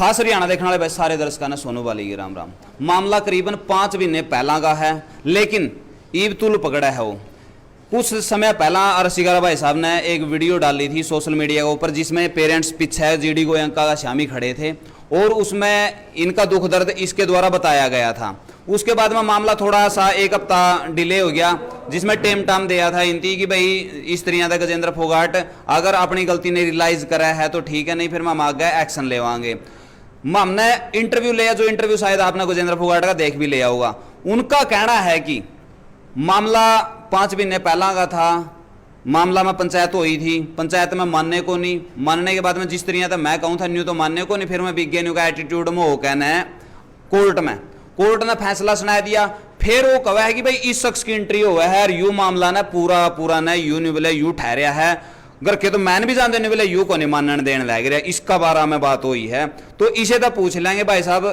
खास हरियाणा देखने वाले भाई सारे दर्शकों ने सोनू वाली की राम राम। मामला करीबन 5 महीने पहला का है, लेकिन ईब तुल पकड़ा है वो। कुछ समय पहला रसिका भाई साहब ने एक वीडियो डाली थी सोशल मीडिया के ऊपर, जिसमें पेरेंट्स पीछे जीडी गोयंका का श्यामी खड़े थे और उसमें इनका दुख दर्द इसके द्वारा बताया गया था। उसके बाद में मामला थोड़ा सा 1 हफ्ता डिले हो गया, जिसमें टेम टाम दिया था इनती कि भाई इस तरह का गजेंद्र फोगाट अगर अपनी गलती ने रियलाइज करा है तो ठीक है, नहीं फिर हम आगे एक्शन लेवाएंगे। हमने इंटरव्यू लिया, जो इंटरव्यू शायद आपने गजेंद्र फोगाट का देख भी लिया होगा। उनका कहना है कि मामला 5 महीने पहला का था, मामला में पंचायत हुई थी, पंचायत में मानने को नहीं, मानने के बाद में जिस तरह मैं कहूँ था न्यू तो मानने को नहीं, फिर मैं विज्ञानियों का एटीट्यूड में हो कहना है कोर्ट ने फैसला सुना दिया। फिर वो कहा है कि भाई इस शख्स की एंट्री हुआ है और यू मामला ने पूरा ने यू नहीं बोले यू ठहरिया है, घर के तो मैंने भी जानते नहीं बोले यू को नहीं मानने देने लग रहा, इसका बारे में बात हुई है। तो इसे तो पूछ लेंगे भाई साहब,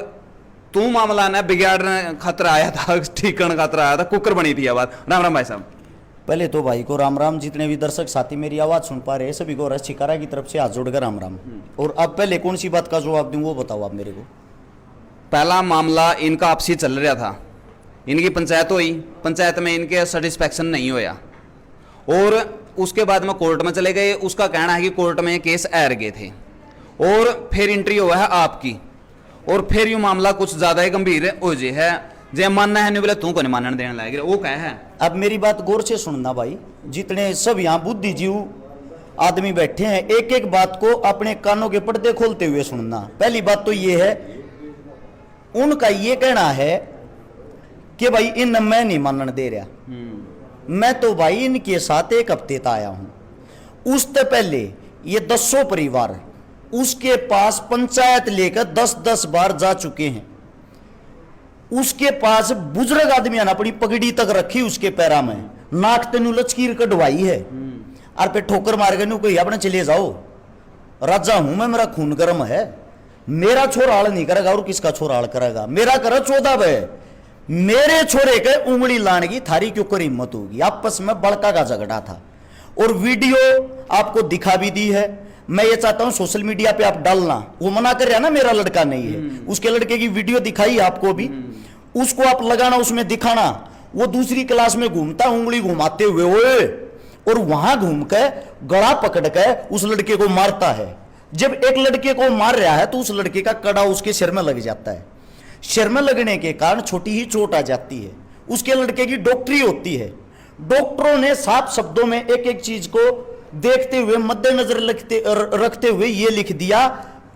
तू मामला ने बिगाड़ने खतरा आया था, ठीक करने खतरा आया था, कुकर बनी थी आवाज। राम राम भाई साहब। पहले तो भाई को राम राम, जितने भी दर्शक साथी मेरी आवाज सुन पा रहे हैं सभी को रस शिकारा की तरफ से हाथ जोड़कर राम राम। और अब पहले कौन सी बात का जवाब दूं वो बताओ आप मेरे को। पहला मामला इनका आपसी चल रहा था, इनकी पंचायत हुई, पंचायत में इनके सेटिस्फैक्शन नहीं होया और उसके बाद में कोर्ट में चले गए। उसका कहना है कि कोर्ट में केस हार गए थे और फिर एंट्री हुआ है आपकी, और फिर यूं मामला कुछ ज्यादा ही गंभीर हो जे है, जे मानना है नहीं बोले तू को नहीं मानने देने लगे, वो क्या है। अब मेरी बात गौर से सुनना भाई, जितने सब यहाँ बुद्धिजीव आदमी बैठे हैं एक एक बात को अपने कानों के पर्दे खोलते हुए सुनना। पहली बात तो ये है, उनका ये कहना है कि भाई इन मैं नहीं मानने दे रहा। मैं तो भाई इनके साथ 1 हफ्ते तक आया हूं। उससे पहले ये 10 परिवार उसके पास पंचायत लेकर 10-10 बार जा चुके हैं। उसके पास बुजुर्ग आदमी ने अपनी पगड़ी तक रखी उसके पैरा में, नाक तेनू लचकीर कटवाई है और फिर ठोकर मार के कोई अपने चले जाओ, राजा हूं मैं, मेरा खून गर्म है, मेरा छोरा हाल नहीं करेगा और किसका छोरा हाल करेगा, मेरा कर 14 बे, मेरे छोरे के उंगली लाने की थारी क्यों कर हिम्मत होगी। आपस में बड़का का झगड़ा था और वीडियो आपको दिखा भी दी है। मैं ये चाहता हूं सोशल मीडिया पे आप डालना, वो मना कर रहा ना मेरा लड़का नहीं है, उसके लड़के की वीडियो दिखाई आपको भी, उसको आप लगाना, उसमें दिखाना वो दूसरी क्लास में घूमता उंगली घुमाते हुए ओए, और वहां घूम के गला पकड़ के उस लड़के को मारता है। जब एक लड़के को मार रहा है तो उस लड़के का कड़ा उसके सिर में लग जाता है, सिर में लगने के कारण छोटी ही चोट आ जाती है। उसके लड़के की डॉक्टरी होती है, डॉक्टरों ने साफ शब्दों में एक एक चीज को देखते हुए मद्देनजर रखते हुए यह लिख दिया,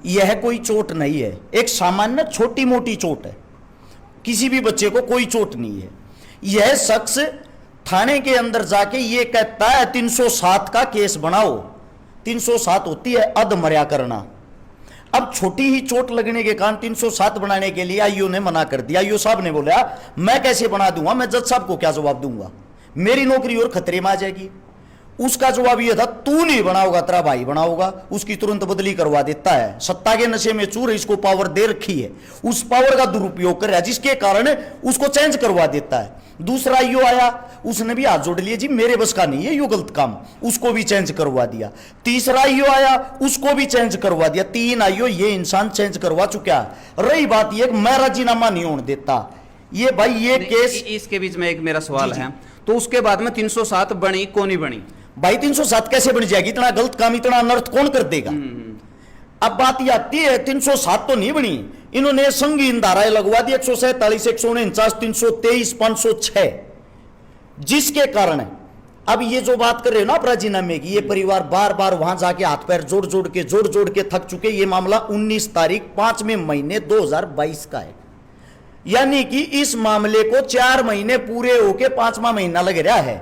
यह कोई चोट नहीं है, एक सामान्य छोटी मोटी चोट है, किसी भी बच्चे को कोई चोट नहीं है। यह शख्स थाने के अंदर जाके यह कहता है 307 का केस बनाओ। 307 होती है अधमर्या करना। अब छोटी ही चोट लगने के कारण 307 बनाने के लिए आईओ ने मना कर दिया। आईओ साहब ने बोला मैं कैसे बना दूंगा, मैं जज साहब को क्या जवाब दूंगा, मेरी नौकरी और खतरे में आ जाएगी। उसका जवाब यह था तू नहीं बनाओगा तेरा भाई बनाओगा। उसकी तुरंत बदली करवा देता है। सत्ता के नशे में चूर, इसको पावर दे रखी है, उस पावर का दुरुपयोग कर रहा है, जिसके कारण उसको चेंज करवा देता है। दूसरा आईओ आया, उसने भी हाथ जोड़ लिया, जी मेरे बस का नहीं है यो गलत काम, उसको भी चेंज करवा दिया। तीसरा आईओ आया, उसको भी चेंज करवा दिया। 3 आईओ ये इंसान चेंज करवा चुका है। रही बात ये मैं राजीनामा नहीं होने देता, ये भाई ये केस। इसके बीच में एक मेरा सवाल है, तो उसके बाद में 307 बनी कौन नहीं बनी भाई? 307 कैसे बन जाएगी? इतना गलत काम, इतना अनर्थ कौन कर देगा? अब बात ये आती है 307 तो नहीं बनी, इन्होंने संगीन धाराएं लगवा दी 147, 149, 323, 506, जिसके कारण अब ये जो बात कर रहे हो ना आप राजीनामे की, ये परिवार बार बार वहां जाके हाथ पैर जोड़ जोड़ के थक चुके। ये मामला 19 तारीख 5वें महीने 2022 का है, यानी कि इस मामले को 4 महीने पूरे होके 5वां महीना लग रहा है।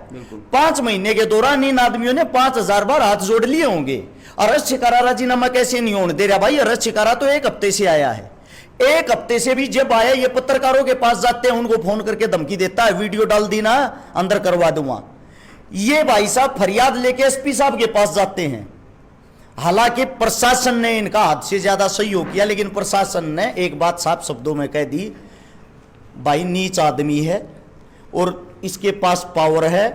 5 महीने के दौरान इन आदमियों ने 5000 बार हाथ जोड़ लिए होंगे। अरज शिकारा राजीनामा कैसे नहीं होने दे रहा भाई? अरज शिकारा तो 1 हफ्ते से आया है, 1 हफ्ते से भी जब आया ये पत्रकारों के पास जाते हैं, उनको फोन करके धमकी देता है, वीडियो डाल दी ना अंदर करवा दूंगा। ये भाई साहब फरियाद लेके एसपी साहब के पास जाते हैं। हालांकि प्रशासन ने इनका हद से ज्यादा सहयोग किया, लेकिन प्रशासन ने एक बात साफ शब्दों में कह दी, भाई नीच आदमी है और इसके पास पावर है,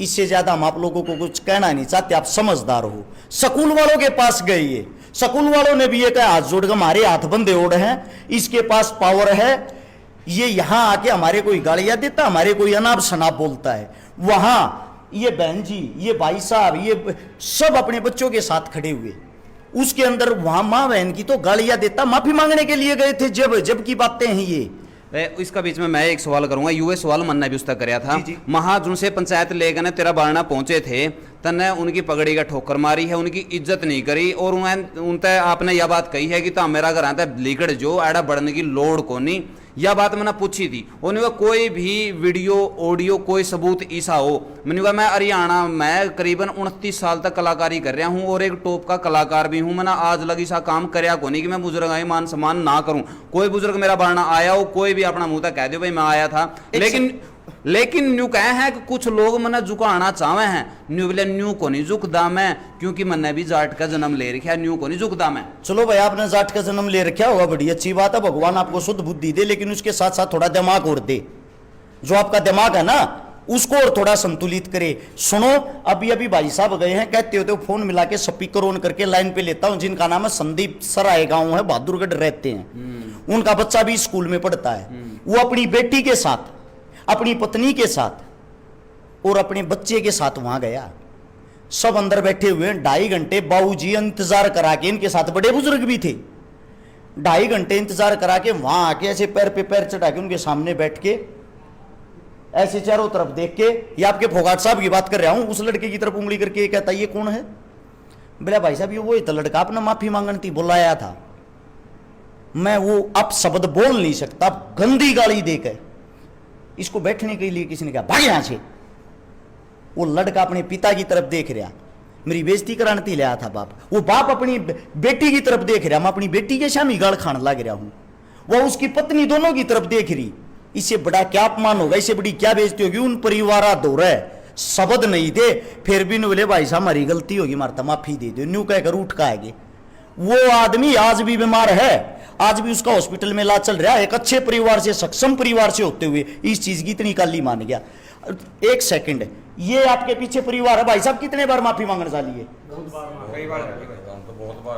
इससे ज्यादा हम आप लोगों को कुछ कहना नहीं चाहते, आप समझदार हो। स्कूल वालों के पास गए, ये स्कूल वालों ने भी ये कहा हाथ जोड़ के हमारे हाथ बंधे ओढ़ हैं, इसके पास पावर है, ये यहां आके हमारे कोई गालियां देता, हमारे कोई अनाप शनाप बोलता है। वहां ये बहन जी, ये भाई साहब, ये सब अपने बच्चों के साथ खड़े हुए, उसके अंदर वहां मां बहन की तो गालियां देता, माफी मांगने के लिए गए थे। जब की बातें हैं ये। इसका बीच में मैं एक सवाल करूंगा, यूए सवाल मन ने भी उसका कराया था। जी, जी। महाजुन से पंचायत लेकर ने तेरा बारना पहुंचे थे, तने उनकी पगड़ी का ठोकर मारी है, उनकी इज्जत नहीं करी, और उनते आपने यह बात कही है कि ता मेरा घर आता लीकड़ जो एड़ा बढ़ने की लोड़ को नहीं। यह बात मैंने पूछी थी, उन्होंने कहा कोई भी वीडियो ऑडियो कोई सबूत ऐसा हो। मैंने कहा मैं हरियाणा में करीबन 29 साल तक कलाकारी कर रहा हूं और एक टॉप का कलाकार भी हूं। मैंने आज लगी सा काम करया को नहीं कि मैं बुजुर्ग आई मान सम्मान ना करूं। कोई बुजुर्ग मेरा बारना आया हो, कोई भी अपना मुंह तक कह दो भाई मैं आया था, लेकिन न्यू कहे हैं कि कुछ लोग मने झुकाना चाहे हैं, न्यू बोले न्यू को नहीं झुकदा मैं, क्योंकि मैंने भी जाट का जन्म ले रखा है, न्यू को नहीं झुकदा मैं। चलो भाई आपने जाट का जन्म ले रखा होगा, बड़ी अच्छी बात है, भगवान आपको शुद्ध बुद्धि दे, लेकिन उसके साथ साथ थोड़ा दिमाग और दे। जो आपका दिमाग है ना उसको और थोड़ा संतुलित करे। सुनो, अभी अभी भाई साहब गए हैं, कहते होते फोन मिला के स्पीकर ऑन करके लाइन पे लेता हूं, जिनका नाम है संदीप सराय गांव है, बहादुरगढ़ रहते हैं। उनका बच्चा भी स्कूल में पढ़ता है। वो अपनी बेटी के साथ, अपनी पत्नी के साथ और अपने बच्चे के साथ वहां गया। सब अंदर बैठे हुए हैं, 2.5 घंटे बाबूजी इंतजार करा के, इनके साथ बड़े बुजुर्ग भी थे, 2.5 घंटे इंतजार करा के वहां आके ऐसे पैर पे पैर चढ़ा के उनके सामने बैठ के ऐसे चारों तरफ देख के, ये आपके फोगाट साहब की बात कर रहा हूं, उस लड़के की तरफ उंगली करके कहता ये कौन है? बोला भाई साहब ये वो ही था लड़का, आपने माफी मांगनी थी बुलाया था। मैं वो अब शब्द बोल नहीं सकता, गंदी गाली देकर इसको बैठने के लिए किसी ने कहा भाग यहां से। वो लड़का अपने पिता की तरफ देख रहा, मेरी बेइज्जती कराने ती लाया था बाप। वो बाप अपनी बेटी की तरफ देख रहा, मैं अपनी बेटी के सामने गाल खाने लग रहा हूं, वह उसकी पत्नी दोनों की तरफ देख रही। इससे बड़ा क्या अपमान होगा, इससे बड़ी क्या बेइज्जती होगी? उन परिवार दो रहे शब्द नहीं थे, फिर भी बोले भाई साहब हमारी गलती होगी, मारता माफी दे दो, न्यू कहकर उठ का आगे। वो आदमी आज भी बीमार है, आज भी उसका हॉस्पिटल में इलाज चल रहा है। एक अच्छे परिवार से, सक्षम परिवार से होते हुए इस चीज की इतनी काली मान गया। एक सेकंड, ये आपके पीछे परिवार है, भाई साहब कितने बार माफी मांगने वाली है?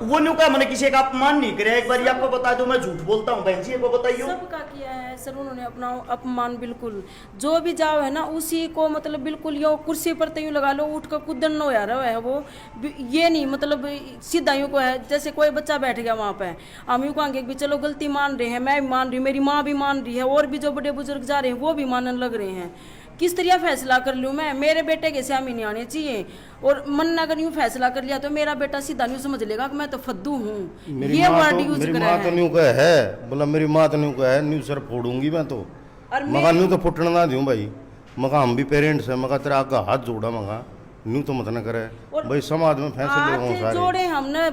वो न्यू का मैंने किसी का अपमान नहीं करे, एक बार आपको बता दो, मैं झूठ बोलता हूँ बहन जी, बताइए। सबका किया है सर उन्होंने अपना अपमान, बिल्कुल जो भी जाओ है ना उसी को मतलब बिल्कुल यो कुर्सी पर यूं लगा लो, उठ कर कुदन हो रहा है वो, ये नहीं मतलब सीधा यूं को है जैसे कोई बच्चा बैठ गया वहाँ पे। हम यूं कहेंगे भी चलो गलती मान रहे हैं, मैं भी मान रही हूँ, मेरी माँ भी मान रही है, और भी जो बड़े बुजुर्ग जा रहे हैं वो भी मानने लग रहे हैं। किस तरह फैसला कर लूँ मैं? मेरे बेटे के सामने नहीं आने चाहिए, और मन अगर यूं फैसला कर लिया तो मेरा बेटा सीधा न्यू समझ लेगा कि मैं तो फद्दू हूँ। ये वर्ड यूज कर रहा है। न्यू का है बोला, मेरी माँ तो न्यू का है, न्यू सर फोड़ूंगी मैं तो, मगा न्यू तो फुटना ना दूं भाई, मगा हम भी पेरेंट्स है, मगा तेरा आगा हाथ जोड़ा, मगा न्यू तो मत न करे भाई, समाज में फैसले हो सारे जोड़े हमने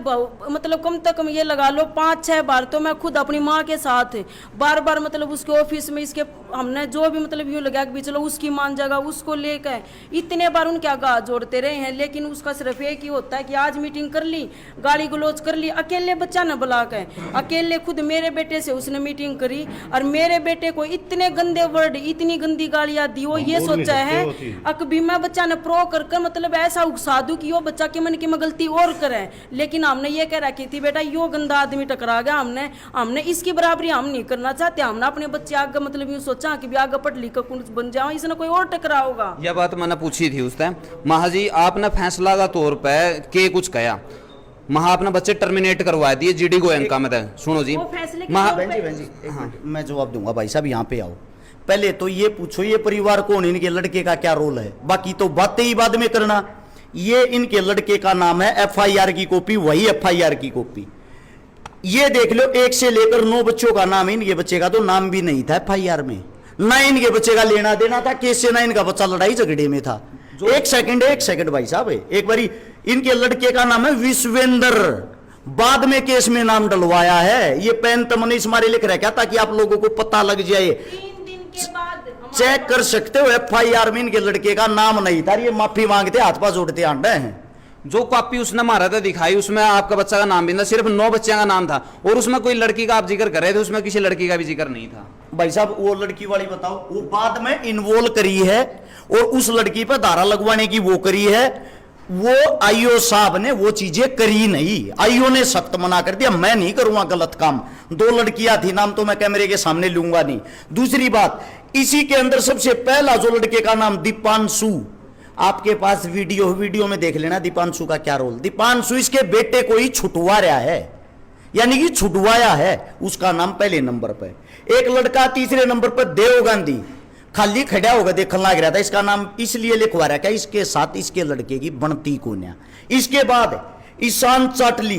मतलब कम से कम ये लगा लो 5-6 बार तो मैं खुद अपनी माँ के साथ बार बार मतलब उसके ऑफिस में इसके हमने जो भी मतलब यूँ लगा कि चलो उसकी मान जाएगा, उसको लेकर इतने बार उनके आगा जोड़ते रहे हैं, लेकिन उसका सिर्फ एक ही होता है कि आज मीटिंग कर ली, गाली गलौज कर ली, अकेले बच्चा न बुला कर, अकेले खुद मेरे बेटे से उसने मीटिंग करी और मेरे बेटे को इतने गंदे वर्ड, इतनी गंदी गालियां दी। वो ये सोचा है अकभी मैं बच्चा ने प्रो कर मतलब ऐसा उकसा दूं कि वो बच्चा के मन की में गलती और करे, लेकिन हमने ये कह रखी थी बेटा यो गंदा आदमी टकरा गया, हमने इसकी बराबरी हम नहीं करना चाहते, हमने अपने बच्चे आगे मतलब यूं सोचा कि आगे पढ़ लिख कर कुछ बन जाओ, इसने कोई और टकरा होगा। यह बात मैंने पूछी थी उस टाइम। महाजी आपने फैसला का तौर पर के कुछ कहा, महा अपने बच्चे टर्मिनेट करवा दिए जीडी गोयनका में। सुनो जी बहन जी मैं जवाब दूंगा, भाई साहब यहाँ पे आओ। पहले तो ये पूछो ये परिवार कौन, इनके लड़के का क्या रोल है, बाकी तो बातें ही बाद में करना। ये इनके लड़के का नाम है, एफआईआर की कॉपी, वही एफआईआर की कॉपी। ये देख लो 1 से लेकर 9 बच्चों का नाम, इनके बच्चे का तो नाम भी नहीं था एफआईआर में, ना इनके बच्चे का लेना देना था केस से, ना इनका बच्चा लड़ाई झगड़े में था। एक सेकंड भाई साहब, एक बारी इनके लड़के का नाम है विश्वेंद्र, बाद में केस में नाम डलवाया है। ये पेन तमने इस मारे लिख रखा ताकि आप लोगों को पता लग जाए, चेक कर सकते हो एफआईआर में इनके लड़के का नाम नहीं था। ये माफी मांगते हाथ पांव जोड़ते आंडे हैं। जो कॉपी उसने मारा था दिखाई, उसमें आपका बच्चा का नाम भी था, सिर्फ 9 बच्चों का नाम था, और उसमें कोई लड़की का आप जिक्र कर रहे थे, उसमें किसी लड़की का भी जिक्र नहीं था। भाई साहब वो लड़की वाली बताओ, वो बाद में इन्वॉल्व करी है और उस लड़की पर धारा लगवाने की वो करी है, वो आईओ साहब ने वो चीजें करी नहीं, आईओ ने सख्त मना कर दिया, मैं नहीं करूंगा गलत काम। 2 लड़कियां थी, नाम तो मैं कैमरे के सामने लूंगा नहीं। दूसरी बात, इसी के अंदर सबसे पहला जो लड़के का नाम दीपांशु, आपके पास वीडियो में देख लेना दीपांशु का क्या रोल। दीपांशु इसके बेटे को ही छुटवा रहा है, यानी कि छुटवाया है, उसका नाम पहले नंबर पे। एक लड़का तीसरे नंबर पर देव गांधी खाली खड़ा होगा देखने लग रहा था, इसका नाम इसलिए लिखवा रहा क्या इसके साथ इसके लड़के की बनती कोन्या। इसके बाद ईशान चाटली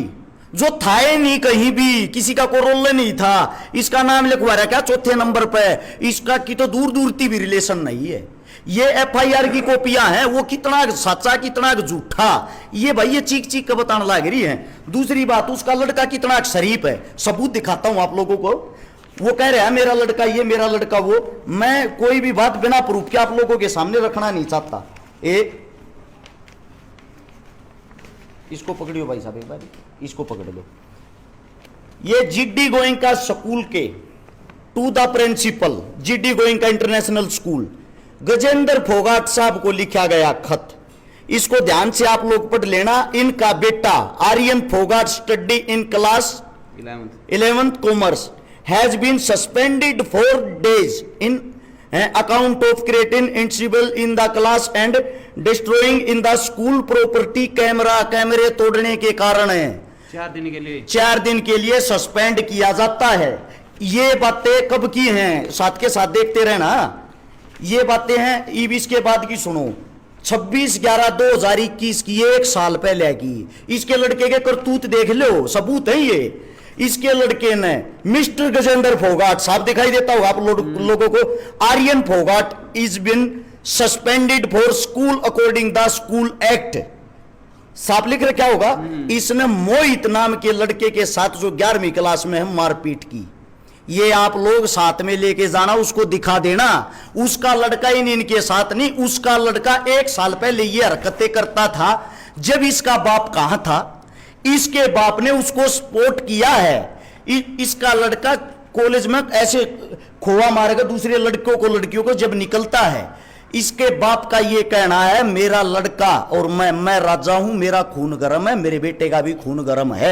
जो था ही नहीं, कहीं भी किसी का कोई रोल नहीं था, इसका नाम लिखवा रहा क्या चौथे नंबर पे। इसका की तो दूर दूर की भी रिलेशन नहीं है। ये एफआईआर की कॉपियां हैं, वो कितना सच्चा कितना झूठा, ये भाई ये चीख चीख के बताने लग रही है। दूसरी बात, उसका लड़का कितना शरीफ है, सबूत दिखाता हूं आप लोगों को। वो कह रहा है मेरा लड़का ये, मेरा लड़का वो। मैं कोई भी बात बिना प्रूफ के आप लोगों के सामने रखना नहीं चाहता। इसको पकड़ियो भाई साहब, एक बार इसको पकड़ लो। ये जीडी गोयनका स्कूल के to the principal, GD Goenka international school, Gajendra Phogat साहब को लिखा गया खत। इसको ध्यान से आप लोग पढ़ लेना। इनका बेटा Aryan Phogat study in class 11th commerce has been suspended for days in account of creating incivility in the class and destroying in the school property। कैमरे तोड़ने के कारण है 4 दिन के लिए सस्पेंड किया जाता है। ये बातें कब की हैं, साथ के साथ देखते रहना। ये बातें हैं अब इसके बाद की सुनो, 26/11/2021 की, 1 साल पहले की। इसके लड़के के करतूत देख लो, सबूत है ये। इसके लड़के ने मिस्टर गजेंद्र फोगाट साहब दिखाई देता होगा आप लोगों को, Aryan Phogat is been suspended for school according the school act. साफ लिख रहा क्या होगा, इसने मोहित नाम के लड़के के साथ जो 11वीं क्लास में है मारपीट की। ये आप लोग साथ में लेके जाना, उसको दिखा देना। उसका लड़का ही नहीं, इनके साथ नहीं, उसका लड़का 1 साल पहले ये हरकतें करता था जब इसका बाप कहां था। इसके बाप ने उसको सपोर्ट किया है। इसका लड़का कॉलेज में ऐसे खोआ मारेगा दूसरे लड़कों को, लड़कियों को जब निकलता है। इसके बाप का ये कहना है मेरा लड़का और मैं राजा हूं, मेरा खून गर्म है, मेरे बेटे का भी खून गर्म है।